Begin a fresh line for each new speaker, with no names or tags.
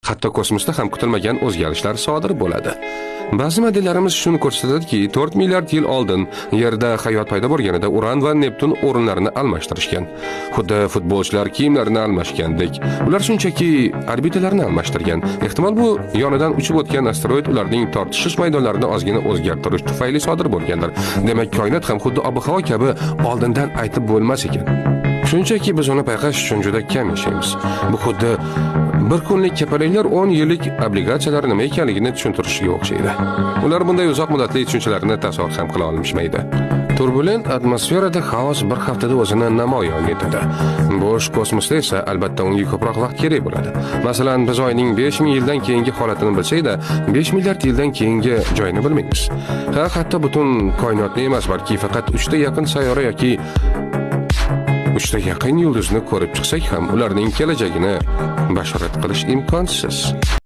Hatto kosmosda ham kutilmagan o'zgarishlar sodir bo'ladi. Ba'zi modellarimiz shuni ko'rsatadiki, 4 milliard yil oldin Yerda hayot paydo bo'lganida Uran va Neptun o'rinlarini almashtirishgan. Xuddi futbolchilar kiyimlarini almashgandek. Ular shunchaki orbitalarni almashtirgan. Ehtimol bu yonidan uchib o'tgan asteroid ularning tortishish maydonlarini ozgina o'zgartirish tufayli sodir bo'lgandir. Demak, koinot ham xuddi ob-havo kabi oldindan aytib bo'lmas ekan. Shunchaki biz uni payqash uchun juda kam yashaymiz. Bu xuddi bir kunlik kapaliklar 10 yillik obligatsiyalar nima ekanligini tushuntirishiga o'xshaydi. Ular bunday uzoq muddatli tushunchalarni tasavvur ham qila olishmaydi. Turbulent atmosferada xaos bir haftada o'zini namoyon etadi. Bo'sh kosmosda esa albatta unga ko'proq vaqt kerak bo'ladi. Masalan, biz oyning 5000 yildan keyingi holatini bilsak-da, 5 milliard yildan keyingi joyini bilmaymiz. Hatto butun koinotni emas, balki faqat 3 ta yaqin sayyora yoki 3 ta yaqin yulduzni ko'rib chiqsak ham, ularning kelajagini bashorat qilish imkonsiz.